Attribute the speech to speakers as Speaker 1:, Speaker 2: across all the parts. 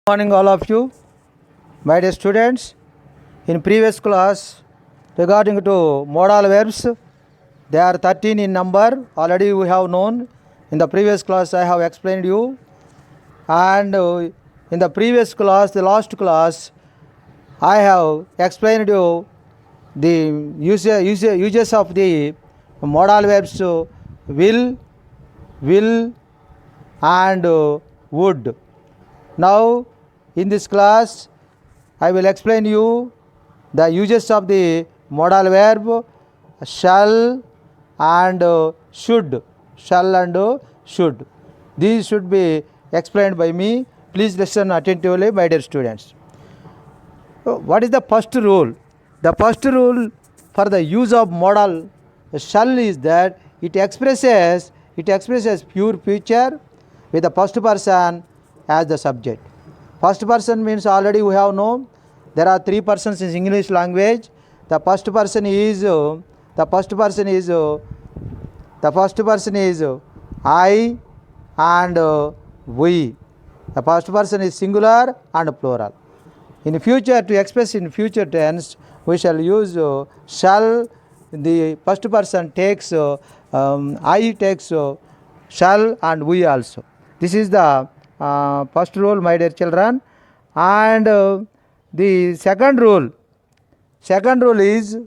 Speaker 1: Morning all of you, my dear students. In previous class regarding to modal verbs, they are 13 in number. Already we have known. In the previous class I have explained you, and in the previous class, the last class, I have explained you the uses of the modal verbs will and would. Now in this class I will explain you the uses of the modal verb shall and should. Shall and should. These should be explained by me. Please listen attentively, my dear students. What is the first rule? The first rule for the use of modal shall is that it expresses pure future with the first person as the subject. First person means already we have known there are three persons in English language. The first person is I and we. The first person is singular and plural. In future, to express in future tense, we shall use shall. The first person takes I takes shall and we also. This is the first rule, my dear children. And the second rule is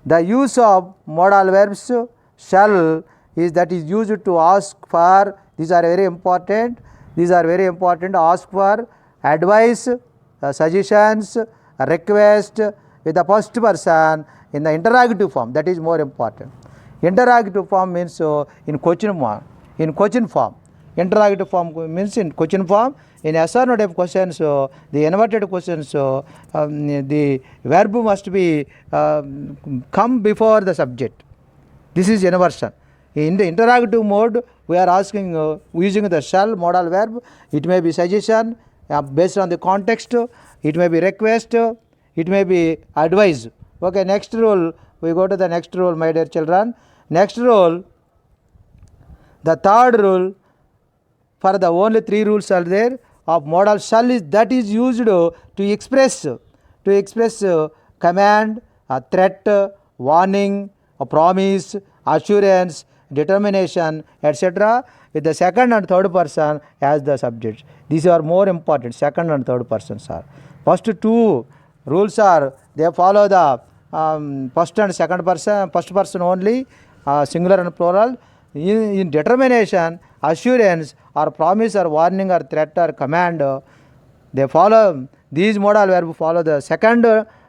Speaker 1: the use of modal verbs shall is that is used to ask for. These are very important. Ask for advice, suggestions, request with the first person in the interrogative form. That is more important. Interrogative form means in question form. Interrogative form means in question form. In yes or no type questions, the inverted questions, the verb must be come before the subject. This is inversion. In the interrogative mode, we are asking using the shall modal verb. It may be suggestion based on the context. It may be request. It may be advice. Okay, next rule. We go to the next rule, my dear children. Next rule, the third rule. For the only three rules are there of modal shall is that is used to express command, a threat, warning, a promise, assurance, determination, etc. with the second and third person as the subject. These are more important. Second and third persons are. First two rules are they follow the first and second person. First person only, singular and plural. In determination, assurance or promise or warning or threat or command, they follow these modal verb follow the second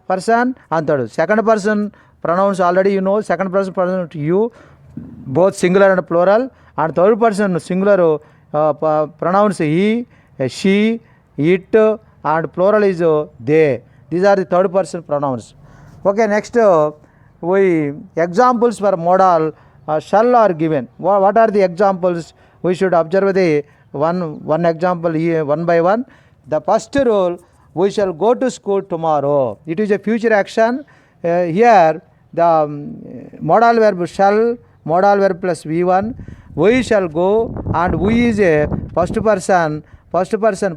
Speaker 1: person and third. Second person pronouns already you know. Second person pronoun to you, both singular and plural. And third person singular pronouns he, she, it, and plural is they. These are the third person pronouns. Okay, next we examples for modal shall are given. What are the examples? We should observe the one example here one by one. The first rule, we shall go to school tomorrow. It is a future action. Here the modal verb shall, modal verb plus V1. We shall go, and we is a first person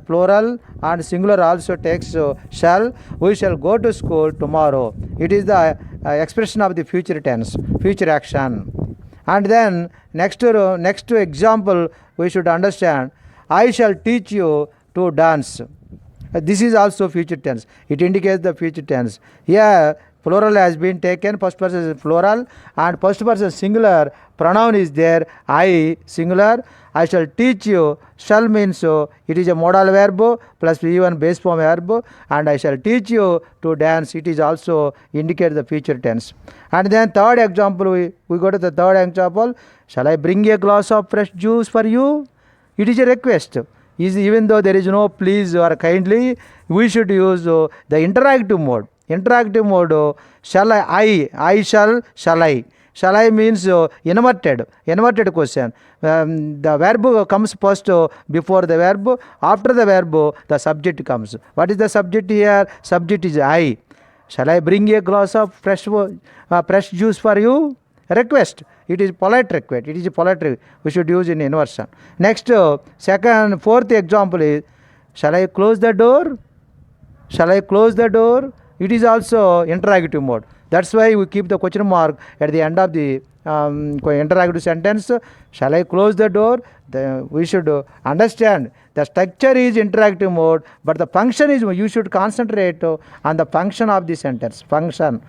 Speaker 1: plural, and singular also takes shall. We shall go to school tomorrow. It is the expression of the future tense, future action. And then next example we should understand. I shall teach you to dance. This is also future tense. It indicates the future tense. Here plural has been taken. First person is plural and first person singular. Pronoun is there. I singular. I shall teach you. Shall means it is a modal verb plus V1 base form verb, and I shall teach you to dance. It is also indicate the future tense. And then third example, we go to the third example. Shall I bring a glass of fresh juice for you? It is a request. Even though there is no please or kindly, we should use the interactive mode. Shall I shall I. Shall I means inverted question. The verb comes first before the verb. After the verb, the subject comes. What is the subject here? Subject is I. Shall I bring a glass of fresh juice for you? Request. It is polite request. We should use in inversion. Next, fourth example is Shall I close the door? Shall I close the door? It is also interrogative mode. That's why we keep the question mark at the end of the interrogative sentence. Shall I close the door? We should understand the structure is interactive mode, but the function is, you should concentrate on the function of the sentence. Function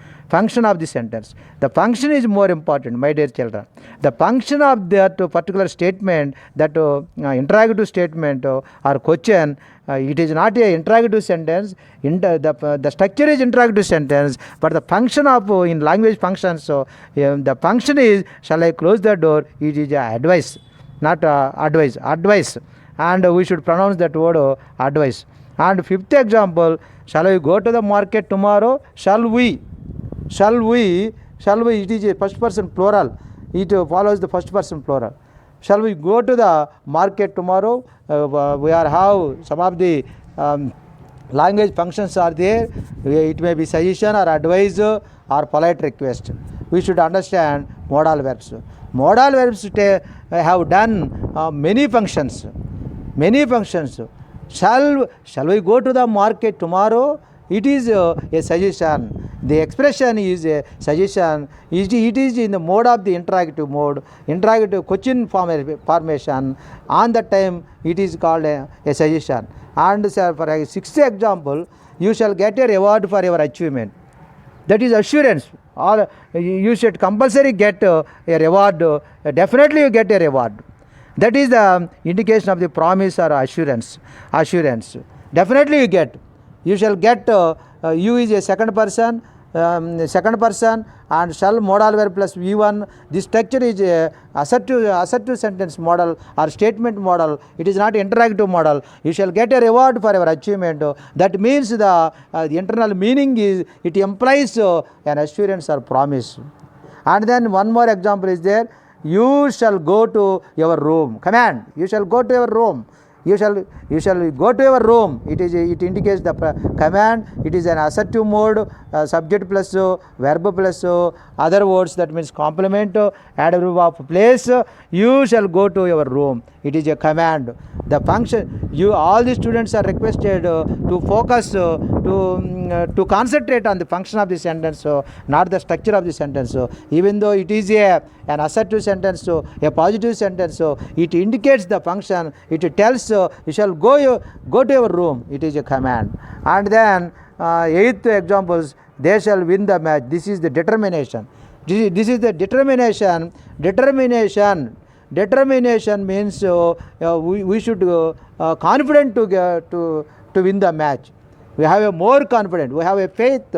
Speaker 1: of the sentence. The function is more important, my dear children. The function of that particular statement, that interrogative statement or question, it is not a interrogative sentence. The structure is interrogative sentence, but the function of in language functions, the function is, shall I close the door? It is advice, not advice, and we should pronounce that word advice. And fifth example, shall we go to the market tomorrow? Shall we? It is a first person plural. It follows the first person plural. Shall we go to the market tomorrow? We are how some of the language functions are there. It may be suggestion or advice or polite request. We should understand modal verbs. Modal verbs have done many functions. Shall we go to the market tomorrow? It is a suggestion. The expression is a suggestion. It is in the mode of the interrogative mode, interrogative question formation. On that time, it is called a suggestion. And for a sixth example, you shall get a reward for your achievement. That is assurance. Or you should compulsory get a reward. Definitely you get a reward. That is the indication of the promise or assurance. Definitely you get. You shall get. You is a second person, and shall modal verb plus V1. This structure is a assertive sentence model or statement model. It is not interrogative model. You shall get a reward for your achievement. That means the internal meaning is, it implies an assurance or promise. And then one more example is there. You shall go to your room. Command. You shall go to your room. You shall go to your room. It indicates the command. It is an assertive mode, subject plus verb plus other words, that means complement, adverb of place. You shall go to your room. It is a command. The function, all the students are requested to focus, to concentrate on the function of the sentence, not the structure of the sentence. Even though it is an assertive sentence, a positive sentence, it indicates the function. It tells you shall go to your room. It is a command. And then eighth examples, they shall win the match. This is the determination. This is the determination. Determination means we should confident to win the match. We have a more confident. We have a faith.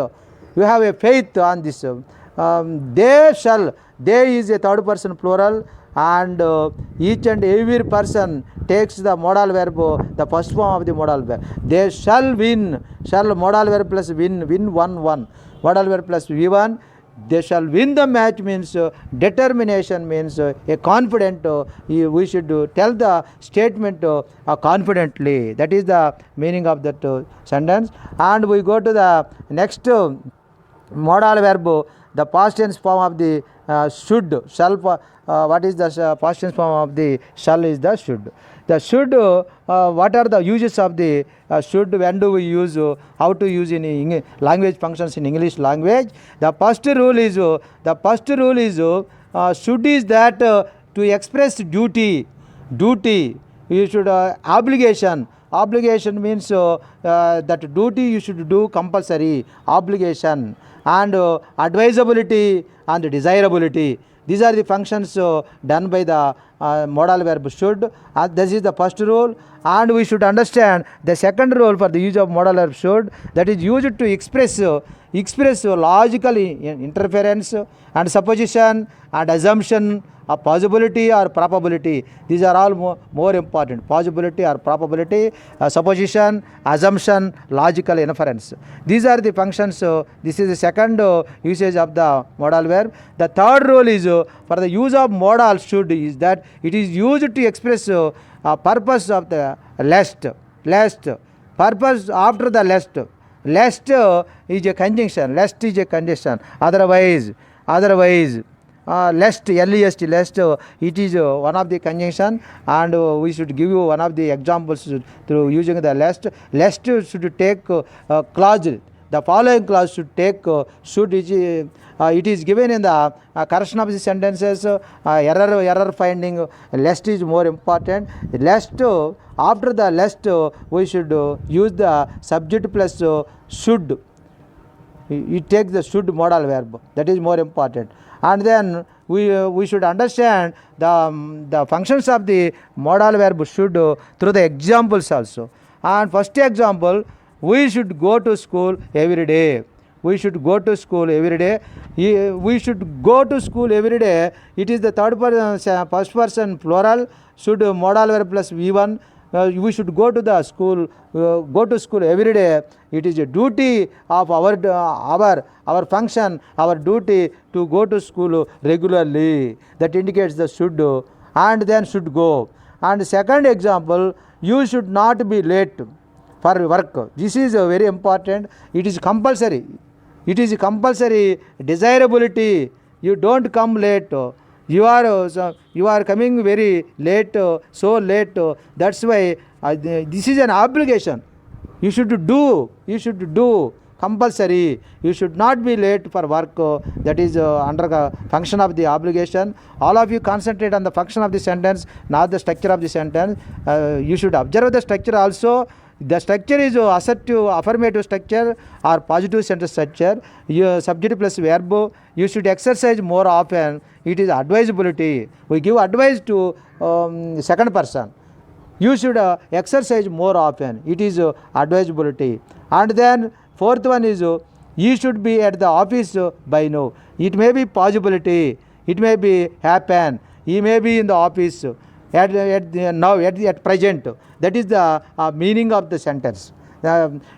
Speaker 1: On this. They shall. They is a third person plural, and each and every person takes the modal verb, the first form of the modal verb. They shall win. Shall modal verb plus win 1. Modal verb plus V1. They shall win the match means determination means a confident. We should tell the statement confidently. That is the meaning of that sentence. And we go to the next modal verb, the past tense form of the should. Shall. What is the past tense form of the shall is the should. The should, what are the uses of the should? When do we use? How to use in language functions in English language? The first rule is should is that to express duty. You should obligation. Obligation means that duty you should do compulsory. Obligation. And advisability and desirability. These are the functions done by the modal verb should. This is the first rule. And we should understand the second rule for the use of modal verb should, that is used to express logical interference and supposition and assumption, a possibility or probability. These are all more important. Possibility or probability, supposition, assumption, logical inference. These are the functions. This is the second usage of the modal verb. The third rule is for the use of modal should is that it is used to express purpose of the lest. Purpose after the lest. Lest is a conjunction. Lest is a condition. Otherwise. lest, lest, lest, it is one of the conjunction, and we should give you one of the examples through using the lest. Lest should take clause. The following clause should take should. It is given in the correction of the sentences, error finding. Lest is more important. Lest, after the lest, we should use the subject plus should. It takes the should modal verb. That is more important. And then we should understand the functions of the modal verb should through the examples also. And first example, we should go to school every day. We should go to school every day. We should go to school every day. It is the first person plural. Should modal verb plus V1. We should go to the school. Go to school every day. It is a duty of our function, our duty to go to school regularly. That indicates the should, and then should go. And second example, you should not be late for work. This is very important. It is compulsory. It is compulsory desirability. You don't come late. You are coming very late, so late. That's why this is an obligation. You should do compulsory. You should not be late for work. That is under the function of the obligation. All of you concentrate on the function of the sentence, not the structure of the sentence. You should observe the structure also. The structure is assertive, affirmative structure or positive sentence structure. Your subject plus verb. You should exercise more often. It is advisability. We give advice to second person. You should exercise more often. It is advisability. And then fourth one is you should be at the office by now. It may be possibility. It may be happen. He may be in the office at present. That is the meaning of the sentence.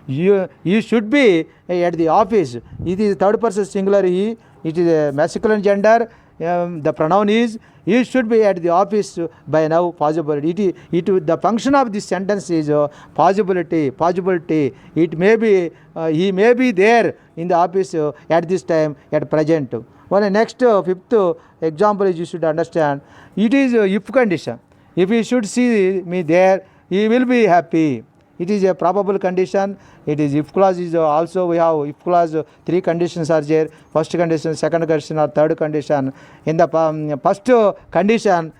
Speaker 1: You should be at the office. It is third person singular he. It is a masculine gender. The pronoun is. You should be at the office by now. Possibility. The function of this sentence is possibility. Possibility. It may be he may be there in the office at this time at present. Well, next fifth example is you should understand. It is if condition. If he should see me there, he will be happy. It is a probable condition. It is if clause is also we have if clause. Three conditions are there. First condition, second condition, or third condition. In the first condition,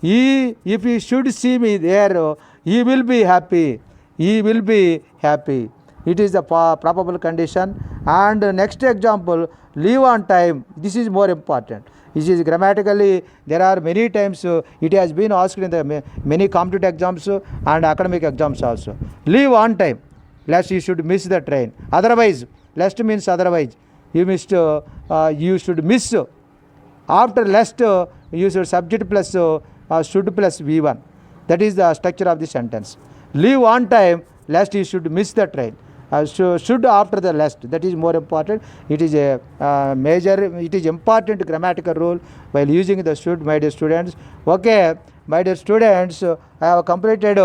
Speaker 1: if he should see me there, he will be happy. He will be happy. It is the probable condition. And next example, leave on time. This is more important. This is grammatically, there are many times it has been asked in the many competitive exams and academic exams also. Leave on time, lest you should miss the train. Otherwise, lest means otherwise. You should miss. After lest, you should subject plus should plus V1. That is the structure of the sentence. Leave on time, lest you should miss the train. Should after the lest. That is more important. It is a it is important grammatical rule while using the should, my dear students. Okay, my dear students, I have completed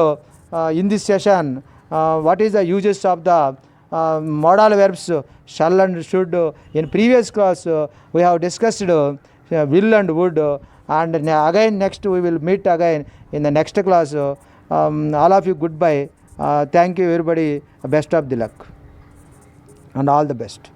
Speaker 1: in this session what is the uses of the modal verbs shall and should. In previous class we have discussed will and would, and again next we will meet again in the next class. All of you goodbye. Thank you everybody. Best of the luck and all the best.